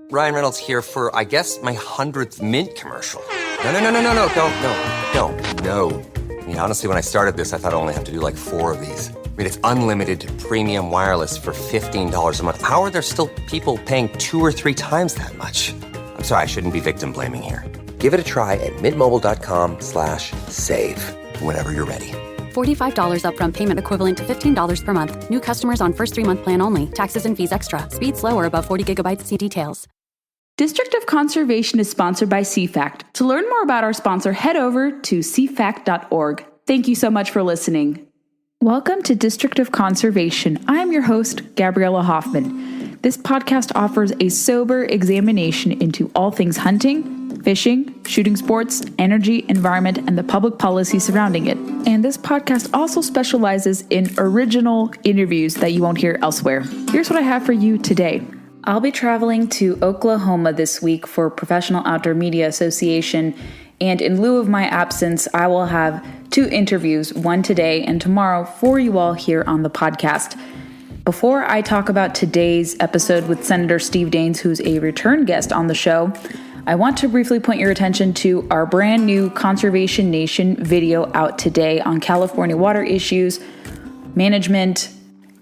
Ryan Reynolds here for, I guess, my 100th Mint commercial. No, don't. I mean, honestly, when I started this, I thought I only have to do like 4 of these. I mean, it's unlimited premium wireless for $15 a month. How are there still people paying 2 or 3 times that much? I'm sorry, I shouldn't be victim blaming here. Give it a try at mintmobile.com/save. Whenever you're ready. $45 upfront payment equivalent to $15 per month. New customers on first 3-month plan only. Taxes and fees extra. Speed slower above 40 gigabytes. See details. District of Conservation is sponsored by CFACT. To learn more about our sponsor, head over to cfact.org. Thank you so much for listening. Welcome to District of Conservation. I am your host, Gabriella Hoffman. This podcast offers a sober examination into all things hunting, fishing, shooting sports, energy, environment, and the public policy surrounding it. And this podcast also specializes in original interviews that you won't hear elsewhere. Here's what I have for you today. I'll be traveling to Oklahoma this week for Professional Outdoor Media Association, and in lieu of my absence, I will have 2 interviews, one today and tomorrow, for you all here on the podcast. Before I talk about today's episode with Senator Steve Daines, who's a return guest on the show, I want to briefly point your attention to our brand new Conservation Nation video out today on California water issues, management,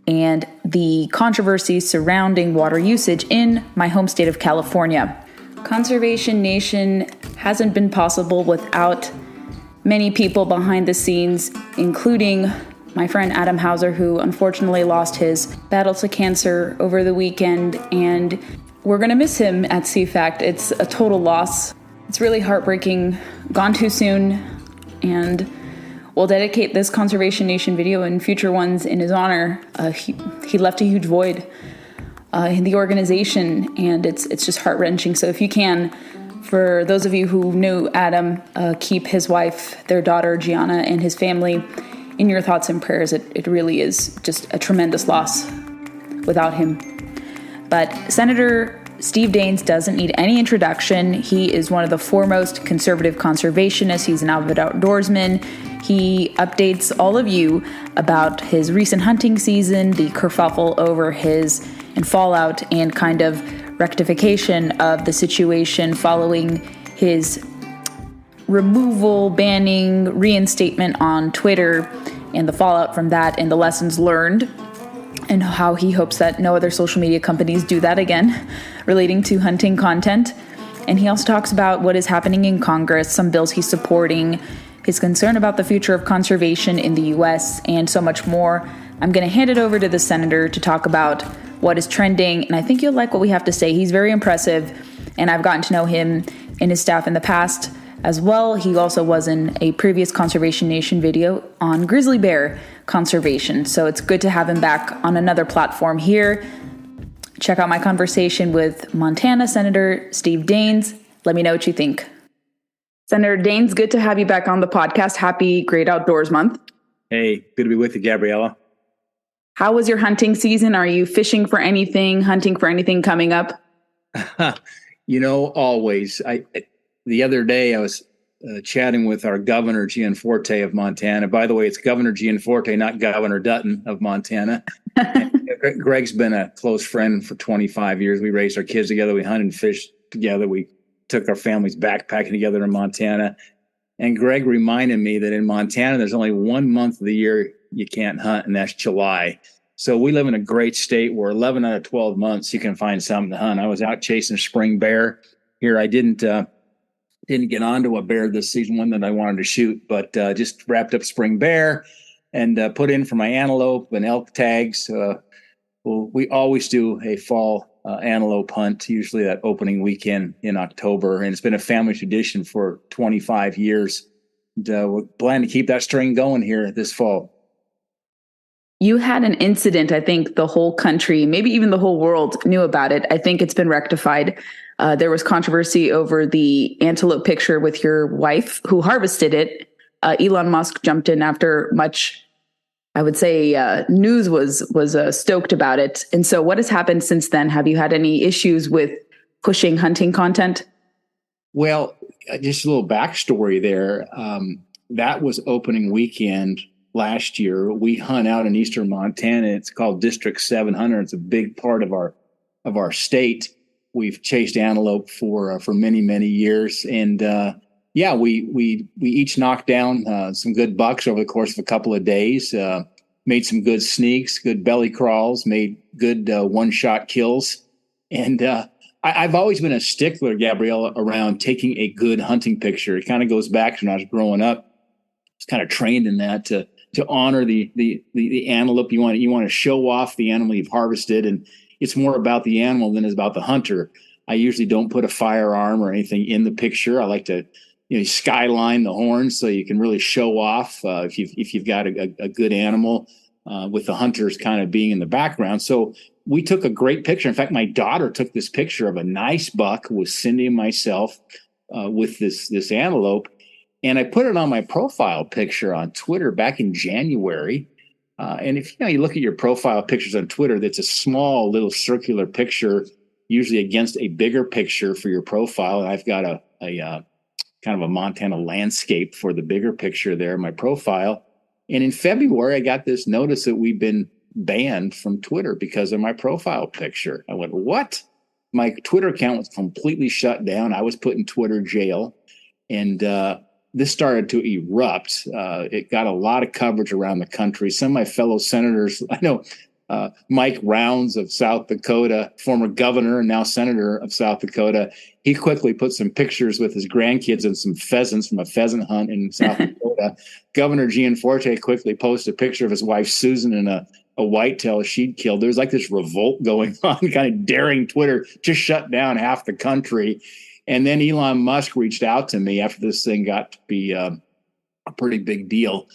and the controversies surrounding water usage in my home state of California. Conservation Nation hasn't been possible without many people behind the scenes, including my friend Adam Hauser, who unfortunately lost his battle to cancer over the weekend, and we're going to miss him at CFACT. It's a total loss. It's really heartbreaking, gone too soon, and we'll dedicate this Conservation Nation video and future ones in his honor. He left a huge void in the organization, and it's just heart-wrenching. So if you can, for those of you who knew Adam, keep his wife, their daughter Gianna, and his family in your thoughts and prayers. It really is just a tremendous loss without him. But Senator Steve Daines doesn't need any introduction. He is one of the foremost conservative conservationists. He's an avid outdoorsman. He updates all of you about his recent hunting season, the kerfuffle over his and fallout and kind of rectification of the situation following his removal, banning, reinstatement on Twitter, and the fallout from that and the lessons learned, and how he hopes that no other social media companies do that again relating to hunting content. And he also talks about what is happening in Congress, some bills he's supporting, his concern about the future of conservation in the U.S., and so much more. I'm going to hand it over to the senator to talk about what is trending, and I think you'll like what we have to say. He's very impressive, and I've gotten to know him and his staff in the past as well. He also was in a previous Conservation Nation video on grizzly bear conservation, so it's good to have him back on another platform here. Check out my conversation with Montana Senator Steve Daines. Let me know what you think. Senator Daines, good to have you back on the podcast. Happy Great Outdoors Month. Hey, good to be with you, Gabriella. How was your hunting season? Are you fishing for anything, hunting for anything coming up? Always. The other day I was chatting with our Governor Gianforte of Montana. By the way, it's Governor Gianforte, not Governor Dutton of Montana. Greg's been a close friend for 25 years. We raised our kids together. We hunted and fished together. We took our families backpacking together in Montana. And Greg reminded me that in Montana, there's only 1 month of the year you can't hunt, and that's July. So we live in a great state where 11 out of 12 months you can find something to hunt. I was out chasing spring bear here. I didn't get onto a bear this season, one that I wanted to shoot, but just wrapped up spring bear and put in for my antelope and elk tags. We always do a fall antelope hunt, usually that opening weekend in October. And it's been a family tradition for 25 years. And, we're planning to keep that string going here this fall. You had an incident, I think the whole country, maybe even the whole world knew about it. I think it's been rectified. There was controversy over the antelope picture with your wife who harvested it. Elon Musk jumped in after much, I would say, news was stoked about it. And so what has happened since then? Have you had any issues with pushing hunting content? Well, just a little backstory there. That was opening weekend last year. We hunt out in eastern Montana. It's called District 700. It's a big part of our state. we've chased antelope for many, many years. And we each knocked down some good bucks over the course of a couple of days, made some good sneaks, good belly crawls, made good one-shot kills. And I've always been a stickler, Gabriella, around taking a good hunting picture. It kind of goes back to when I was growing up. I was kind of trained in that to honor the antelope. You want to show off the animal you've harvested, and it's more about the animal than it's about the hunter. I usually don't put a firearm or anything in the picture. I like to skyline the horns so you can really show off if you've got a good animal, with the hunters kind of being in the background. So we took a great picture. In fact, my daughter took this picture of a nice buck with Cindy and myself with this antelope, and I put it on my profile picture on Twitter back in January. And if you look at your profile pictures on Twitter, that's a small little circular picture, usually against a bigger picture for your profile. And I've got a kind of a Montana landscape for the bigger picture there in my profile. And in February, I got this notice that we've been banned from Twitter because of my profile picture. I went, what? My Twitter account was completely shut down. I was put in Twitter jail. And this started to erupt. It got a lot of coverage around the country. Some of my fellow senators, I know Mike Rounds of South Dakota, former governor and now senator of South Dakota, he quickly put some pictures with his grandkids and some pheasants from a pheasant hunt in South Dakota. Governor Gianforte quickly posted a picture of his wife Susan and a whitetail she'd killed. There was like this revolt going on, kind of daring Twitter, just shut down half the country. And then Elon Musk reached out to me after this thing got to be a pretty big deal.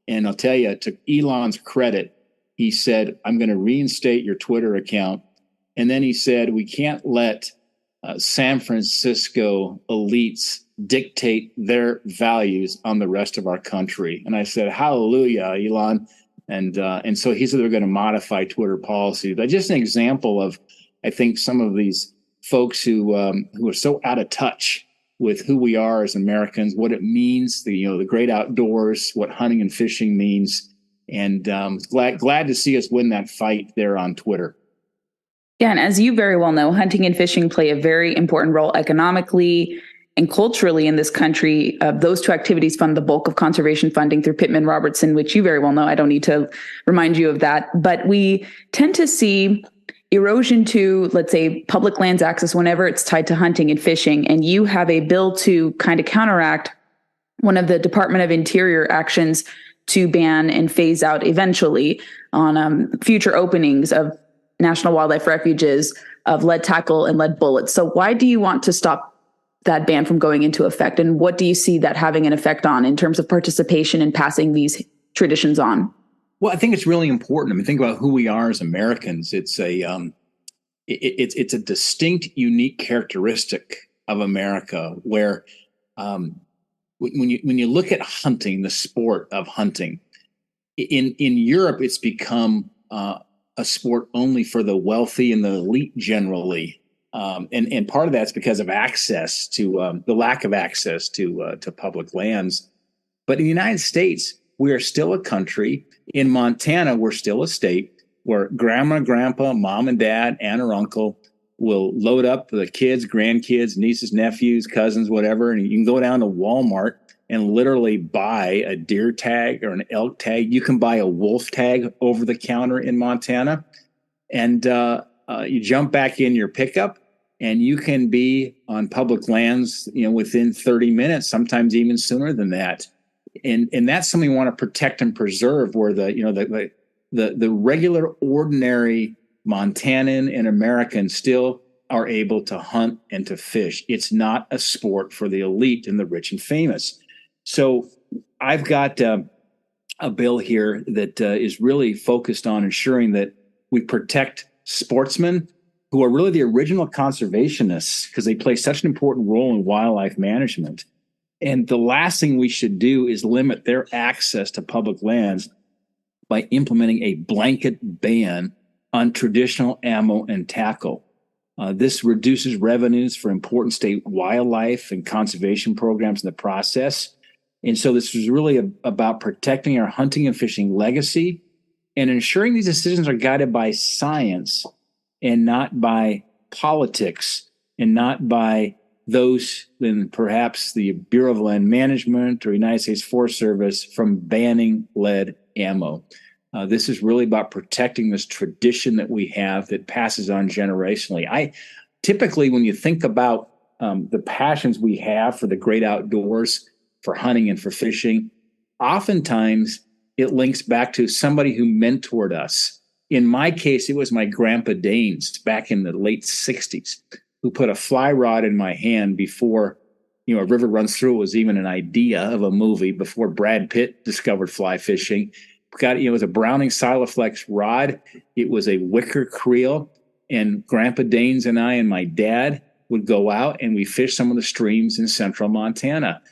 And I'll tell you, to Elon's credit, he said, I'm going to reinstate your Twitter account. And then he said, we can't let San Francisco elites dictate their values on the rest of our country. And I said, hallelujah, Elon. And so he said they're going to modify Twitter policy. But just an example of, I think, some of these folks who are so out of touch with who we are as Americans, what it means, the great outdoors, what hunting and fishing means. And glad to see us win that fight there on Twitter. Yeah, and as you very well know, hunting and fishing play a very important role economically and culturally in this country. Those two activities fund the bulk of conservation funding through Pittman-Robertson, which you very well know. I don't need to remind you of that. But we tend to see erosion to, let's say, public lands access whenever it's tied to hunting and fishing. And you have a bill to kind of counteract one of the Department of Interior actions to ban and phase out eventually on future openings of national wildlife refuges of lead tackle and lead bullets. So why do you want to stop that ban from going into effect? And what do you see that having an effect on in terms of participation in passing these traditions on? Well, I think it's really important. I mean, think about who we are as Americans. It's a distinct, unique characteristic of America where when you look at hunting, the sport of hunting, in Europe, it's become a sport only for the wealthy and the elite generally. And part of that's because of access to the lack of access to public lands. But in the United States, we are still a country. In Montana, we're still a state where grandma, grandpa, mom and dad, aunt or uncle will load up the kids, grandkids, nieces, nephews, cousins, whatever. And you can go down to Walmart and literally buy a deer tag or an elk tag. You can buy a wolf tag over the counter in Montana. And you jump back in your pickup and you can be on public lands, within 30 minutes, sometimes even sooner than that. And that's something we want to protect and preserve, where the regular, ordinary Montanan and American still are able to hunt and to fish. It's not a sport for the elite and the rich and famous. So I've got a bill here that is really focused on ensuring that we protect sportsmen who are really the original conservationists, because they play such an important role in wildlife management. And the last thing we should do is limit their access to public lands by implementing a blanket ban on traditional ammo and tackle. This reduces revenues for important state wildlife and conservation programs in the process. And so this is really about protecting our hunting and fishing legacy and ensuring these decisions are guided by science and not by politics. and not by those in perhaps the Bureau of Land Management or United States Forest Service from banning lead ammo. This is really about protecting this tradition that we have that passes on generationally. I typically, when you think about the passions we have for the great outdoors, for hunting and for fishing, oftentimes it links back to somebody who mentored us. In my case, it was my grandpa Daines back in the late 60s, who put a fly rod in my hand before, A River Runs Through It was even an idea of a movie, before Brad Pitt discovered fly fishing. It was a Browning Silaflex rod. It was a wicker creel. And Grandpa Daines and I and my dad would go out and we fished some of the streams in central Montana.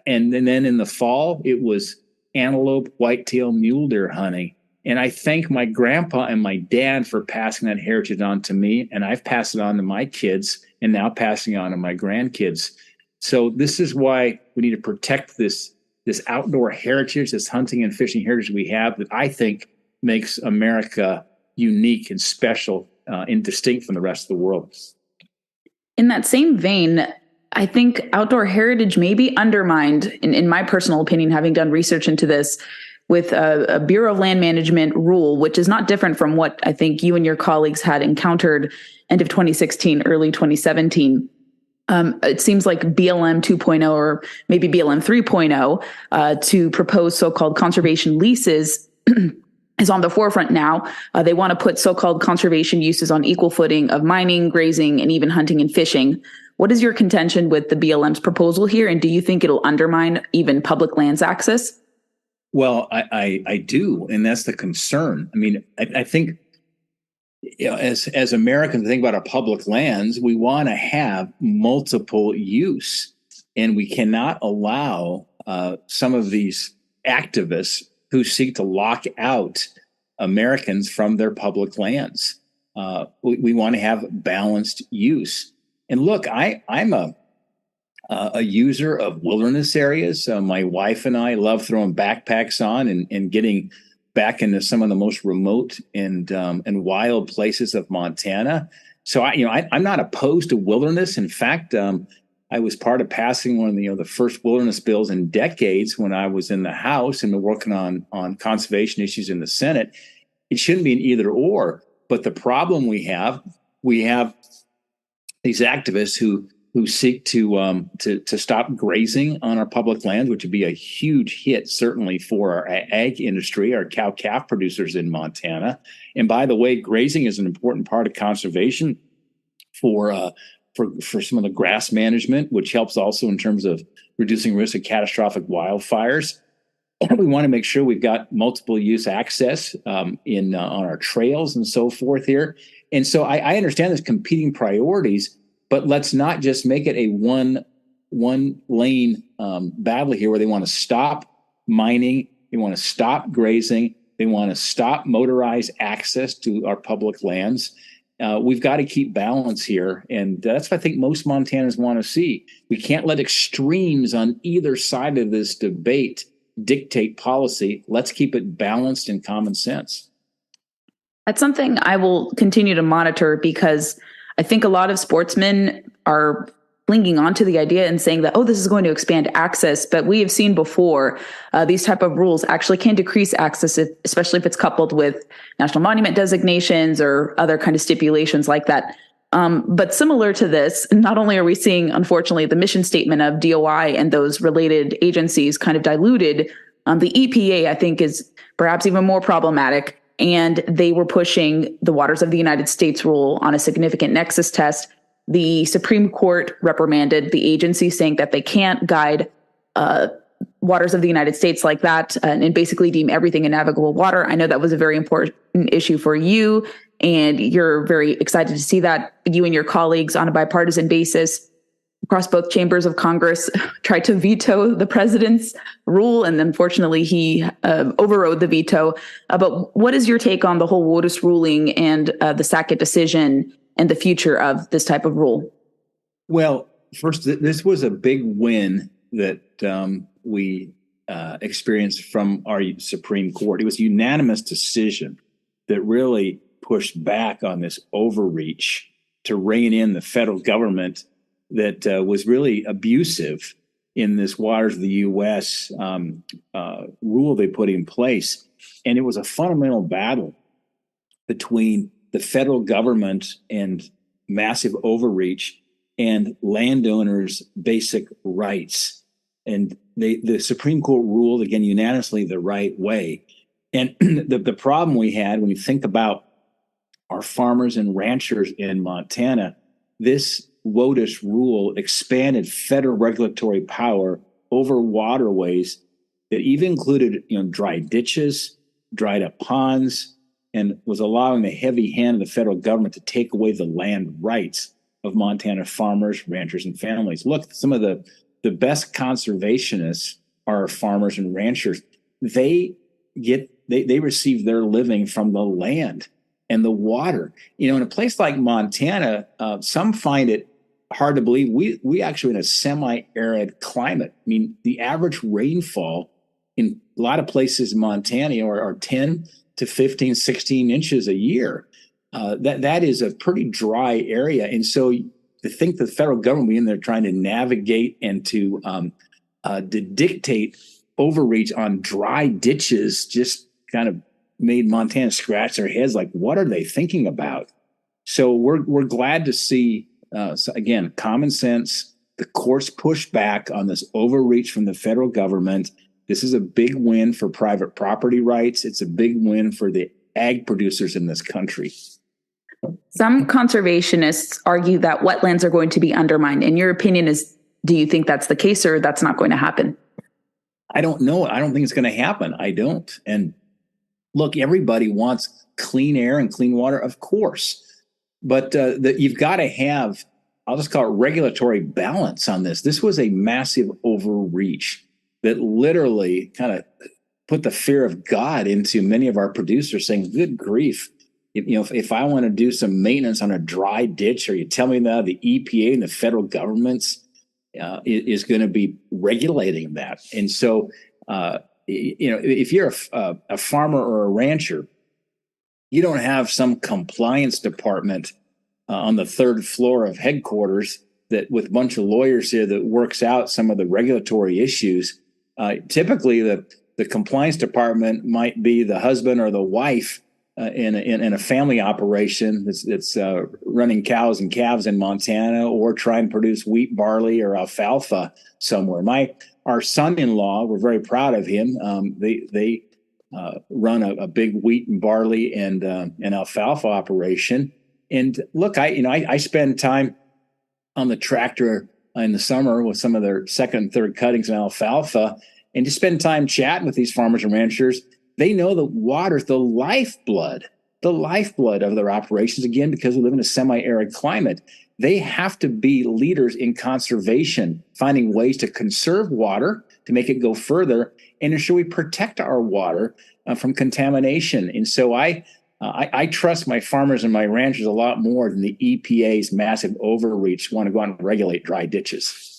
And then in the fall, it was antelope, whitetail, mule deer hunting. And I thank my grandpa and my dad for passing that heritage on to me. And I've passed it on to my kids and now passing it on to my grandkids. So this is why we need to protect this outdoor heritage, this hunting and fishing heritage we have that I think makes America unique and special and distinct from the rest of the world. In that same vein, I think outdoor heritage may be undermined, in my personal opinion, having done research into this, with a Bureau of Land Management rule, which is not different from what I think you and your colleagues had encountered end of 2016, early 2017. It seems like BLM 2.0 or maybe BLM 3.0 to propose so-called conservation leases is on the forefront now. They want to put so-called conservation uses on equal footing of mining, grazing, and even hunting and fishing. What is your contention with the BLM's proposal here? And do you think it'll undermine even public lands access? Well, I do. And that's the concern. I mean, I think as Americans think about our public lands, we want to have multiple use. And we cannot allow some of these activists who seek to lock out Americans from their public lands. We want to have balanced use. And look, I'm a user of wilderness areas. My wife and I love throwing backpacks on and getting back into some of the most remote and wild places of Montana. So I'm not opposed to wilderness. In fact, I was part of passing one of the first wilderness bills in decades when I was in the House and working on conservation issues in the Senate. It shouldn't be an either or. But the problem we have these activists who seek to stop grazing on our public lands, which would be a huge hit, certainly for our ag industry, our cow-calf producers in Montana. And by the way, grazing is an important part of conservation for some of the grass management, which helps also in terms of reducing risk of catastrophic wildfires. We want to make sure we've got multiple use access on our trails and so forth here. And so I understand there's competing priorities, but let's not just make it a one lane battle here where they want to stop mining, they want to stop grazing, they want to stop motorized access to our public lands. We've got to keep balance here, and that's what I think most Montanans want to see. We can't let extremes on either side of this debate dictate policy. Let's keep it balanced and common sense. That's something I will continue to monitor, because I think a lot of sportsmen are clinging on to the idea and saying that, this is going to expand access. But we have seen before these type of rules actually can decrease access, especially if it's coupled with national monument designations or other kind of stipulations like that. But similar to this, not only are we seeing, unfortunately, the mission statement of DOI and those related agencies kind of diluted, the EPA, I think, is perhaps even more problematic. And they were pushing the Waters of the United States rule on a significant nexus test. The Supreme Court reprimanded the agency, saying that they can't guide waters of the United States like that and basically deem everything a navigable water. I know that was a very important issue for you, and you're very excited to see that you and your colleagues on a bipartisan basis across both chambers of Congress tried to veto the president's rule, and unfortunately he overrode the veto. But what is your take on the whole WOTUS ruling and the Sackett decision and the future of this type of rule? Well, first, this was a big win that we experienced from our Supreme Court. It was a unanimous decision that really pushed back on this overreach to rein in the federal government that was really abusive in this waters of the U.S. Rule they put in place. And it was a fundamental battle between the federal government and massive overreach and landowners' basic rights. And the Supreme Court ruled, again, unanimously the right way. And the problem we had when you think about our farmers and ranchers in Montana, this WOTUS rule expanded federal regulatory power over waterways that even included, dry ditches, dried up ponds, and was allowing the heavy hand of the federal government to take away the land rights of Montana farmers, ranchers, and families. Look, some of the best conservationists are farmers and ranchers. They receive their living from the land and the water. In a place like Montana, some find it hard to believe we actually in a semi-arid climate. I mean, the average rainfall in a lot of places in Montana are 10 to 15, 16 inches a year. That is a pretty dry area. And so to think the federal government will be in there trying to navigate and to dictate overreach on dry ditches just kind of made Montana scratch their heads like, what are they thinking about? So we're glad to see, again, common sense, the courts push back on this overreach from the federal government. This is a big win for private property rights. It's a big win for the ag producers in this country. Some conservationists argue that wetlands are going to be undermined. In your opinion, do you think that's the case or that's not going to happen? I don't know. I don't think it's going to happen. I don't. And look, everybody wants clean air and clean water, of course. But you've got to have, I'll just call it regulatory balance on this. This was a massive overreach that literally kind of put the fear of God into many of our producers, saying, good grief. If I want to do some maintenance on a dry ditch, or you tell me that the EPA and the federal governments is going to be regulating that. And so, if you're a farmer or a rancher, you don't have some compliance department on the third floor of headquarters that with a bunch of lawyers here that works out some of the regulatory issues. Typically, the compliance department might be the husband or the wife in a family operation that's running cows and calves in Montana, or trying to produce wheat, barley, or alfalfa somewhere. Our son-in-law, we're very proud of him. They run a big wheat and barley and an alfalfa operation. And look, I spend time on the tractor in the summer with some of their second and third cuttings and alfalfa, and just spend time chatting with these farmers and ranchers. They know that water's the lifeblood of their operations, again, because we live in a semi-arid climate. They have to be leaders in conservation, finding ways to conserve water, to make it go further, and ensure we protect our water from contamination. And so I trust my farmers and my ranchers a lot more than the EPA's massive overreach want to go out and regulate dry ditches.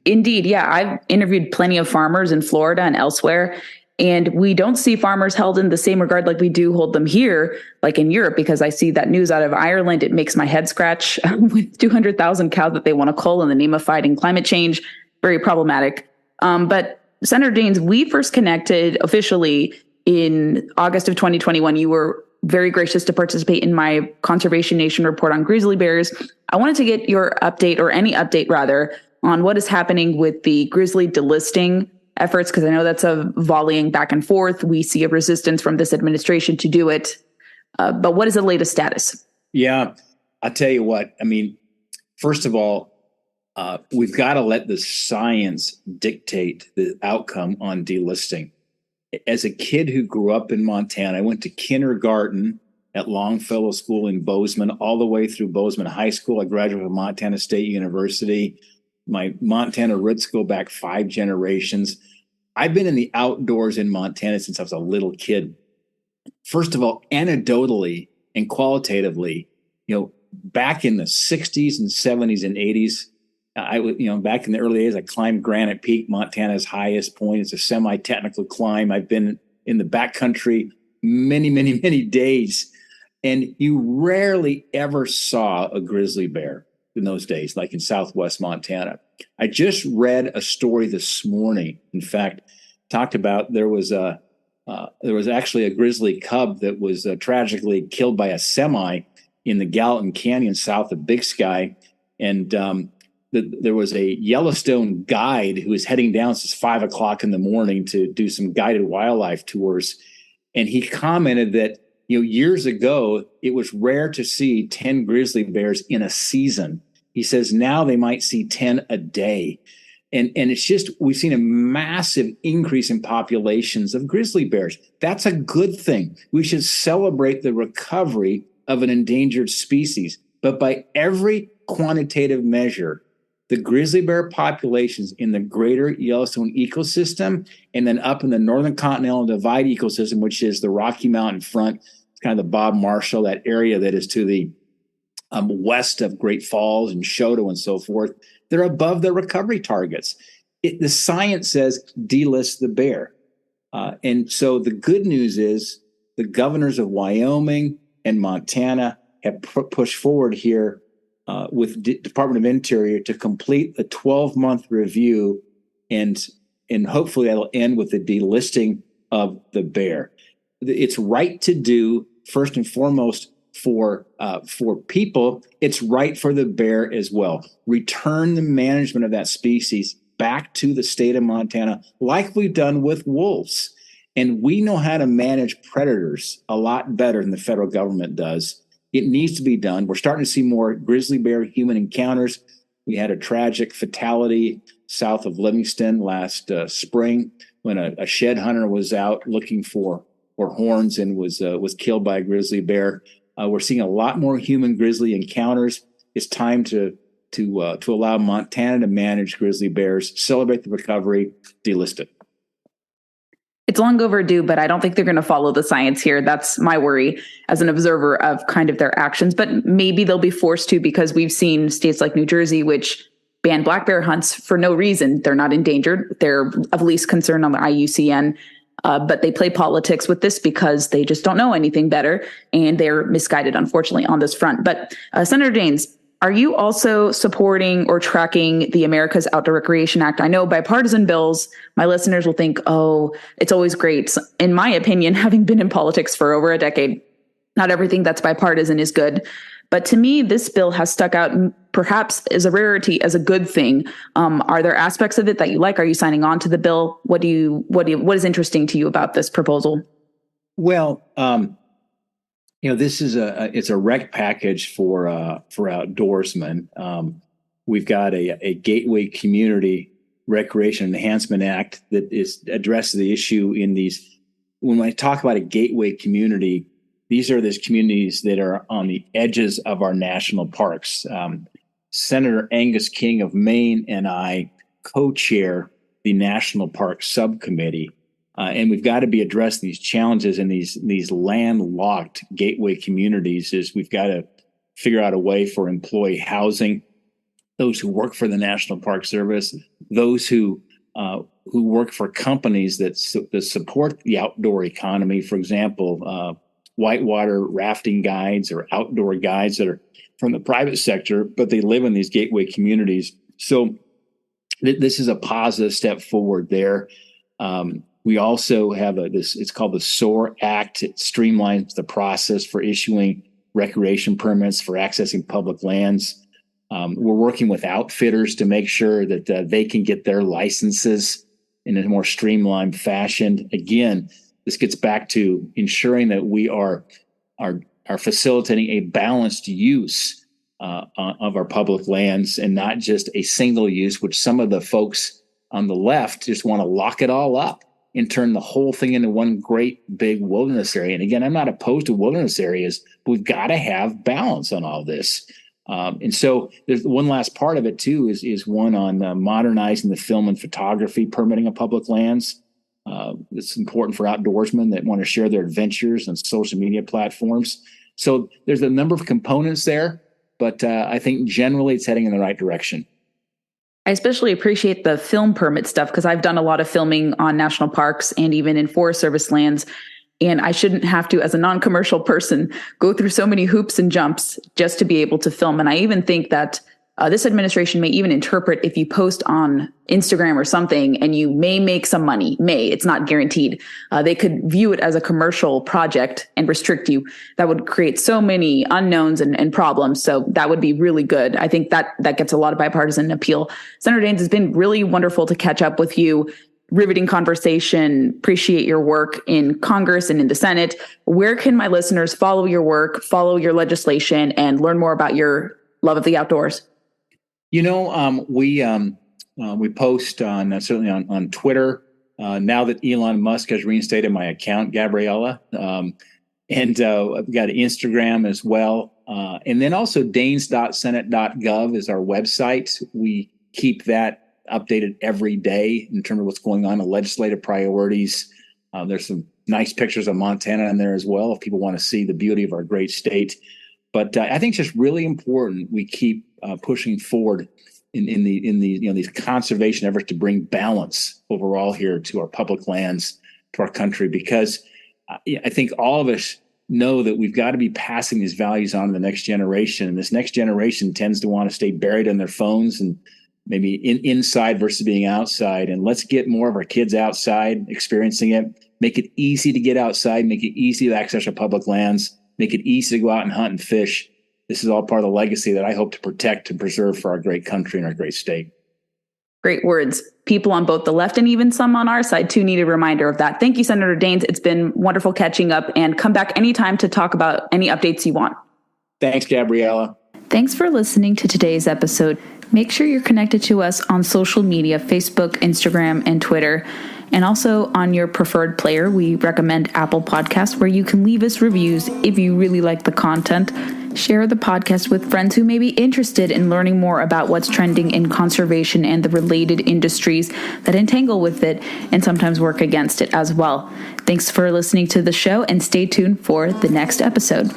Indeed. Yeah. I've interviewed plenty of farmers in Florida and elsewhere, and we don't see farmers held in the same regard like we do hold them here, like in Europe, because I see that news out of Ireland. It makes my head scratch with 200,000 cows that they want to cull in the name of fighting climate change. Very problematic. But Senator Daines, we first connected officially in August of 2021. You were very gracious to participate in my Conservation Nation report on grizzly bears. I wanted to get your update, or any update rather, on what is happening with the grizzly delisting efforts, because I know that's a volleying back and forth. We see a resistance from this administration to do it. But what is the latest status? Yeah, I'll tell you what. I mean, first of all, we've got to let the science dictate the outcome on delisting. As a kid who grew up in Montana, I went to kindergarten at Longfellow School in Bozeman, all the way through Bozeman High School. I graduated from Montana State University. My Montana roots go back 5 generations. I've been in the outdoors in Montana since I was a little kid. First of all, anecdotally and qualitatively, back in the 60s and 70s and 80s, back in the early days, I climbed Granite Peak, Montana's highest point. It's a semi-technical climb. I've been in the backcountry many, many, many days. And you rarely ever saw a grizzly bear in those days, like in Southwest Montana. I just read a story this morning. In fact, talked about there was actually a grizzly cub that was tragically killed by a semi in the Gallatin Canyon south of Big Sky. And there was a Yellowstone guide who was heading down since 5 o'clock in the morning to do some guided wildlife tours. And he commented that, years ago, it was rare to see 10 grizzly bears in a season. He says now they might see 10 a day. And it's just, we've seen a massive increase in populations of grizzly bears. That's a good thing. We should celebrate the recovery of an endangered species. But by every quantitative measure, the grizzly bear populations in the greater Yellowstone ecosystem, and then up in the Northern Continental Divide ecosystem, which is the Rocky Mountain front, kind of the Bob Marshall, that area that is to the west of Great Falls and Choteau and so forth, they're above their recovery targets. The science says delist the bear. And so the good news is the governors of Wyoming and Montana have pushed forward here with Department of Interior to complete a 12-month review, and hopefully that'll end with the delisting of the bear. It's right to do, first and foremost, for people. It's right for the bear as well. Return the management of that species back to the state of Montana, like we've done with wolves. And we know how to manage predators a lot better than the federal government does. It needs to be done. We're starting to see more grizzly bear human encounters. We had a tragic fatality south of Livingston last spring when a shed hunter was out looking for horns and was killed by a grizzly bear. We're seeing a lot more human grizzly encounters. It's time to allow Montana to manage grizzly bears, celebrate the recovery, delist it. It's long overdue, but I don't think they're going to follow the science here. That's my worry as an observer of kind of their actions. But maybe they'll be forced to, because we've seen states like New Jersey, which ban black bear hunts for no reason. They're not endangered. They're of least concern on the IUCN. But they play politics with this because they just don't know anything better. And they're misguided, unfortunately, on this front. But Senator Daines, are you also supporting or tracking the America's Outdoor Recreation Act? I know bipartisan bills, my listeners will think, oh, it's always great. In my opinion, having been in politics for over a decade, not everything that's bipartisan is good. But to me, this bill has stuck out perhaps as a rarity, as a good thing. Are there aspects of it that you like? Are you signing on to the bill? What is interesting to you about this proposal? Well, this is it's a rec package for outdoorsmen. We've got a Gateway Community Recreation Enhancement Act that addresses the issue in these. When I talk about a gateway community, these are these communities that are on the edges of our national parks. Senator Angus King of Maine and I co-chair the National Park Subcommittee. And we've got to be addressing these challenges in these landlocked gateway communities. Is we've got to figure out a way for employee housing, those who work for the National Park Service, those who work for companies that support the outdoor economy. For example, whitewater rafting guides or outdoor guides that are from the private sector, but they live in these gateway communities. So this is a positive step forward there. We also have it's called the SOAR Act. It streamlines the process for issuing recreation permits for accessing public lands. We're working with outfitters to make sure that they can get their licenses in a more streamlined fashion. Again, this gets back to ensuring that we are facilitating a balanced use of our public lands and not just a single use, which some of the folks on the left just want to lock it all up and turn the whole thing into one great big wilderness area. And again, I'm not opposed to wilderness areas, but we've got to have balance on all this. And so there's one last part of it too, is one on modernizing the film and photography permitting of public lands. It's important for outdoorsmen that want to share their adventures on social media platforms. So there's a number of components there, but I think generally it's heading in the right direction. I especially appreciate the film permit stuff because I've done a lot of filming on national parks and even in Forest Service lands. And I shouldn't have to, as a non-commercial person, go through so many hoops and jumps just to be able to film. And I even think that this administration may even interpret if you post on Instagram or something and you may make some money, it's not guaranteed. They could view it as a commercial project and restrict you. That would create so many unknowns and problems. So that would be really good. I think that gets a lot of bipartisan appeal. Senator Daines, has been really wonderful to catch up with you. Riveting conversation. Appreciate your work in Congress and in the Senate. Where can my listeners follow your work, follow your legislation, and learn more about your love of the outdoors? We post on certainly on Twitter now that Elon Musk has reinstated my account, Gabriella, and I've got Instagram as well, and then also daines.senate.gov is our website. We keep that updated every day in terms of what's going on in legislative priorities. There's some nice pictures of Montana in there as well if people want to see the beauty of our great state. But I think it's just really important we keep pushing forward in these conservation efforts to bring balance overall here to our public lands, to our country, because I think all of us know that we've got to be passing these values on to the next generation. And this next generation tends to want to stay buried in their phones and maybe inside versus being outside. And let's get more of our kids outside, experiencing it, make it easy to get outside, make it easy to access our public lands, make it easy to go out and hunt and fish. This is all part of the legacy that I hope to protect and preserve for our great country and our great state. Great words. People on both the left and even some on our side too need a reminder of that. Thank you, Senator Daines. It's been wonderful catching up, and come back anytime to talk about any updates you want. Thanks, Gabriella. Thanks for listening to today's episode. Make sure you're connected to us on social media, Facebook, Instagram, and Twitter. And also on your preferred player, we recommend Apple Podcasts, where you can leave us reviews if you really like the content. Share the podcast with friends who may be interested in learning more about what's trending in conservation and the related industries that entangle with it and sometimes work against it as well. Thanks for listening to the show, and stay tuned for the next episode.